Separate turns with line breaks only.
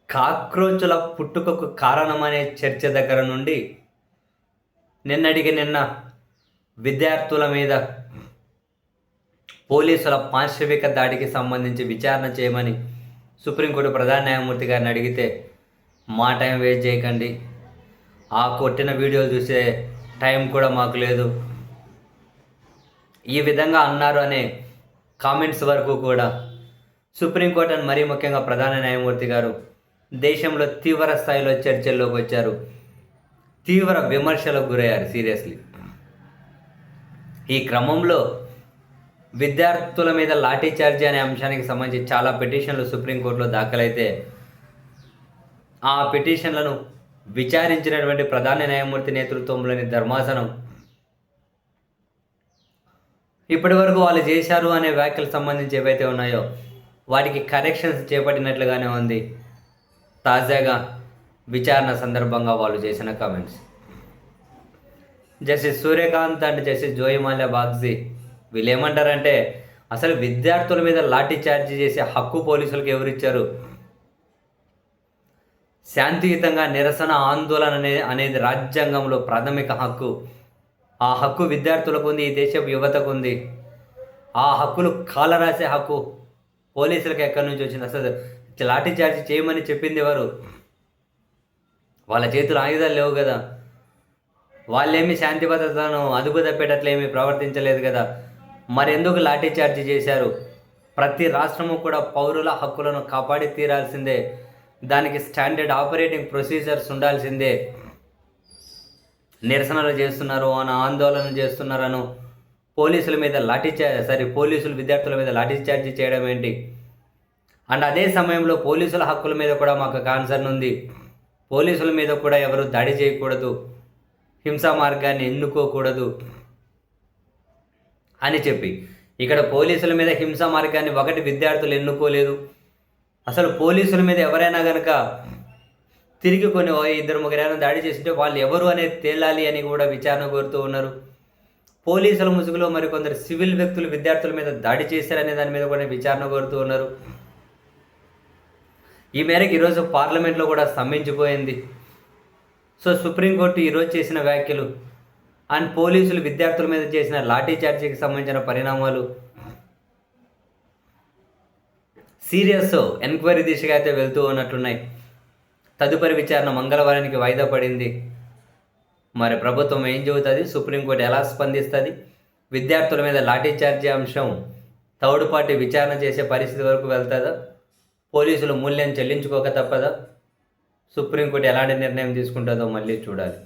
కాక్రోచుల పుట్టుకకు కారణమనే చర్చ దగ్గర నుండి నిన్న విద్యార్థుల మీద పోలీసుల పాశవిక దాడికి సంబంధించి విచారణ చేయమని సుప్రీంకోర్టు ప్రధాన న్యాయమూర్తి గారిని అడిగితే మా టైం వేస్ట్ చేయకండి, ఆ కొట్టిన వీడియోలు చూసే టైం కూడా మాకు లేదు, ఈ విధంగా అన్నారు అనే కామెంట్స్ వరకు కూడా సుప్రీంకోర్టు అని మరీ ముఖ్యంగా ప్రధాన న్యాయమూర్తి గారు దేశంలో తీవ్ర స్థాయిలో చర్చల్లోకి వచ్చారు, తీవ్ర విమర్శలకు గురయ్యారు సీరియస్లీ. ఈ క్రమంలో విద్యార్థుల మీద లాఠీ చార్జీ అనే అంశానికి సంబంధించి చాలా పిటిషన్లు సుప్రీంకోర్టులో దాఖలైతే ఆ పిటిషన్లను విచారించినటువంటి ప్రధాన న్యాయమూర్తి నేతృత్వంలోని ధర్మాసనం ఇప్పటి వరకు వాళ్ళు చేశారు అనే వ్యాఖ్యలకు సంబంధించి ఏవైతే ఉన్నాయో వాటికి కరెక్షన్స్ చేపట్టినట్లుగానే ఉంది. తాజాగా విచారణ సందర్భంగా వాళ్ళు చేసిన comments, justice Suryakant and justice Joymalya Bagchi వీళ్ళు ఏమంటారంటే, అసలు విద్యార్థుల మీద లాఠీ చార్జీ చేసే హక్కు పోలీసులకు ఎవరిచ్చారు? శాంతియుతంగా నిరసన ఆందోళన అనేది రాజ్యాంగంలో ప్రాథమిక హక్కు. ఆ హక్కు విద్యార్థులకు ఉంది, ఈ దేశపు యువతకు ఉంది. ఆ హక్కులు కాలరాసే హక్కు పోలీసులకు ఎక్కడి నుంచి వచ్చింది? అసలు లాఠీ చార్జీ చేయమని చెప్పింది ఎవరు? వాళ్ళ చేతులు ఆయుధాలు లేవు కదా, వాళ్ళేమి శాంతి భద్రతను అదుపు తప్పేటట్లేమీ ప్రవర్తించలేదు కదా, మరి ఎందుకు లాఠీ చార్జీ చేశారు? ప్రతి రాష్ట్రము కూడా పౌరుల హక్కులను కాపాడి తీరాల్సిందే, దానికి స్టాండర్డ్ ఆపరేటింగ్ ప్రొసీజర్స్ ఉండాల్సిందే. నిరసనలు చేస్తున్నారు అని, ఆందోళన చేస్తున్నారను పోలీసుల మీద పోలీసులు విద్యార్థుల మీద లాఠీ చార్జీ చేయడం ఏంటి? అండ్ అదే సమయంలో పోలీసుల హక్కుల మీద కూడా మాకు కాన్సర్న్ ఉంది, పోలీసుల మీద కూడా ఎవరు దాడి చేయకూడదు, హింసా మార్గాన్ని ఎన్నుకోకూడదు అని చెప్పి ఇక్కడ పోలీసుల మీద హింసా మార్గాన్ని విద్యార్థులు ఎన్నుకోలేదు. అసలు పోలీసుల మీద ఎవరైనా కనుక తిరిగి కొన్ని ఇద్దరు ముగ్గురైనా దాడి చేస్తుంటే వాళ్ళు ఎవరు అనేది తేలాలి అని కూడా విచారణ కోరుతూ ఉన్నారు. పోలీసుల ముసుగులో మరికొందరు సివిల్ వ్యక్తులు విద్యార్థుల మీద దాడి చేశారనే దాని మీద కూడా విచారణ కోరుతూ ఉన్నారు. ఈ మేరకు ఈరోజు పార్లమెంట్లో కూడా స్తంభించిపోయింది. సో సుప్రీంకోర్టు ఈరోజు చేసిన వ్యాఖ్యలు అండ్ పోలీసులు విద్యార్థుల మీద చేసిన లాఠీ చార్జీకి సంబంధించిన పరిణామాలు సీరియస్ ఎంక్వైరీ దిశగా అయితే వెళ్తూ ఉన్నట్టున్నాయి. తదుపరి విచారణ మంగళవారానికి వాయిదా పడింది. మరి ప్రభుత్వం ఏం చెబుతుంది, సుప్రీంకోర్టు ఎలా స్పందిస్తుంది, విద్యార్థుల మీద లాఠీ చార్జీ అంశం థర్డ్ పార్టీ విచారణ చేసే పరిస్థితి వరకు వెళ్తుందా, పోలీసులు మూల్యం చెల్లించుకోక తప్పదా, సుప్రీంకోర్టు ఎలాంటి నిర్ణయం తీసుకుంటుందో మళ్ళీ చూడాలి.